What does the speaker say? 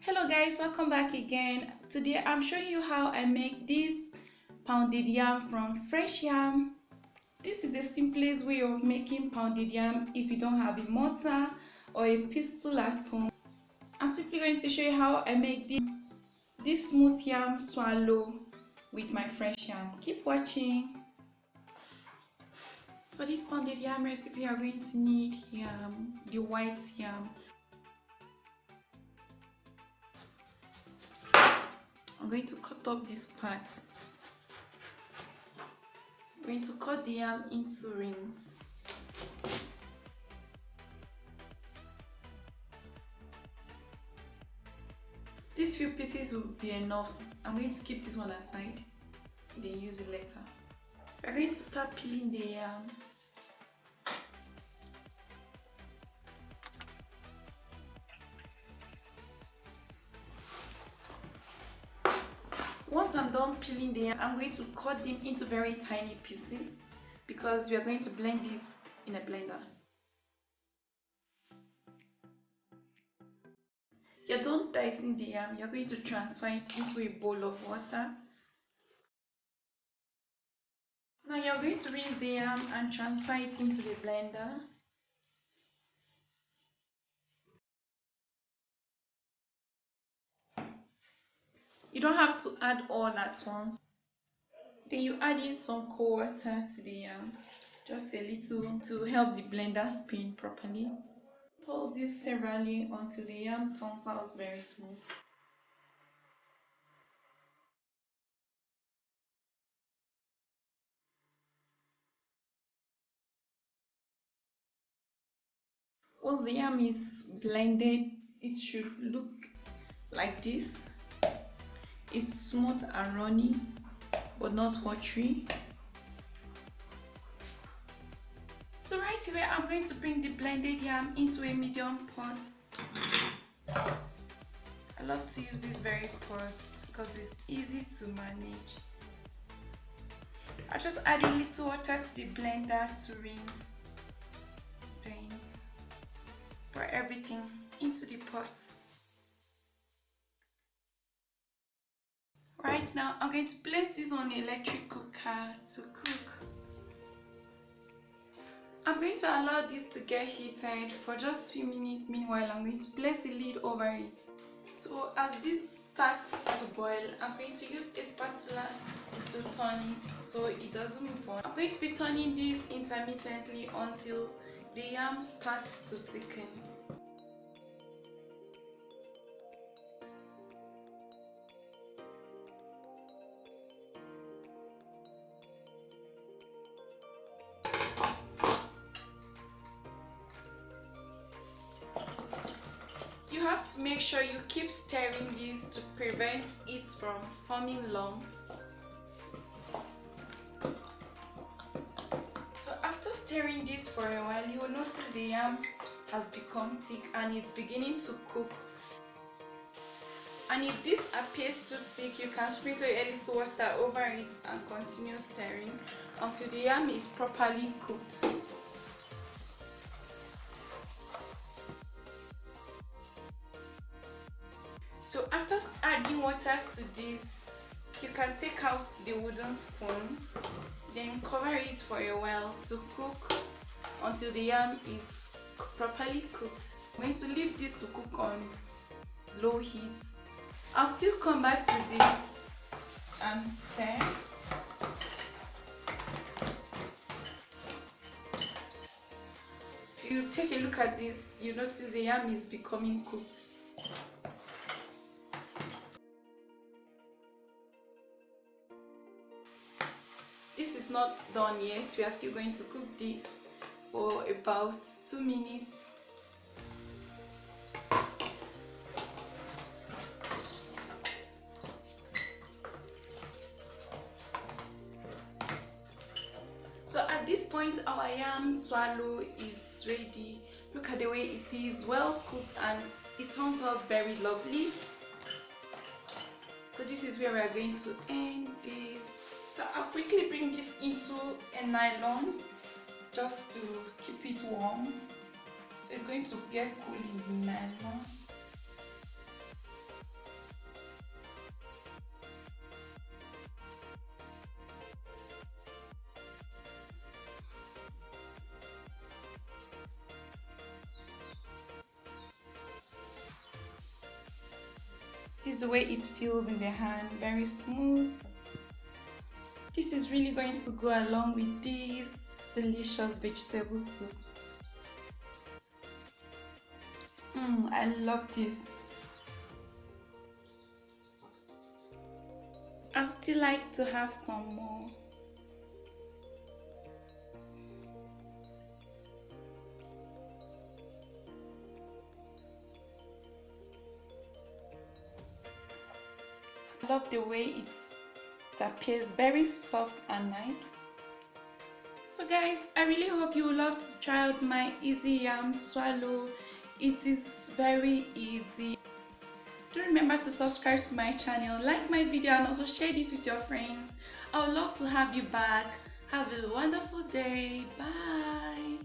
Hello guys, welcome back again. Today I'm showing you how I make this pounded yam from fresh yam. This is the simplest way of making pounded yam if you don't have a mortar or a pestle at home. I'm simply going to show you how I make this smooth yam swallow with my fresh yam. Keep watching. For this pounded yam recipe, you are going to need yam, the white yam. I'm going to cut up this part. I'm going to cut the yam into rings. These few pieces will be enough. So I'm going to keep this one aside, then use it later. We're going to start peeling the yam. Once I'm done peeling the yam, I'm going to cut them into very tiny pieces because we are going to blend it in a blender. You're done dicing the yam, you're going to transfer it into a bowl of water. Now you're going to rinse the yam and transfer it into the blender. You don't have to add all at once. Then you add in some cold water to the yam, just a little to help the blender spin properly. Pulse this severally until the yam turns out very smooth. Once the yam is blended, it should look like this. It's smooth and runny, but not watery. So right away, I'm going to bring the blended yam into a medium pot. I love to use this very pot because it's easy to manage. I just add a little water to the blender to rinse. Then pour everything into the pot. Right now, I'm going to place this on the electric cooker to cook. I'm going to allow this to get heated for just a few minutes. Meanwhile, I'm going to place a lid over it. So as this starts to boil, I'm going to use a spatula to turn it so it doesn't burn. I'm going to be turning this intermittently until the yam starts to thicken. You have to make sure you keep stirring this to prevent it from forming lumps. So after stirring this for a while, you will notice the yam has become thick and it's beginning to cook. And if this appears too thick, you can sprinkle a little water over it and continue stirring until the yam is properly cooked. So after adding water to this, you can take out the wooden spoon, then cover it for a while to cook until the yam is properly cooked. I'm going to leave this to cook on low heat. I'll still come back to this and stir. If you take a look at this, you notice the yam is becoming cooked. This is not done yet. We are still going to cook this for about 2 minutes. So at this point, our yam swallow is ready. Look at the way it is well cooked and it turns out very lovely. So this is where we are going to end this. So I'll quickly bring this into a nylon just to keep it warm. So it's going to get cool in the nylon. This is the way it feels in the hand, very smooth. This is really going to go along with this delicious vegetable soup. I love this. I'd still like to have some more. I love the way it appears very soft and nice. So guys, I really hope you will love to try out my easy yam swallow. It is very easy. Do remember to subscribe to my channel, like my video, and also share this with your friends. I would love to have you back. Have a wonderful day. Bye.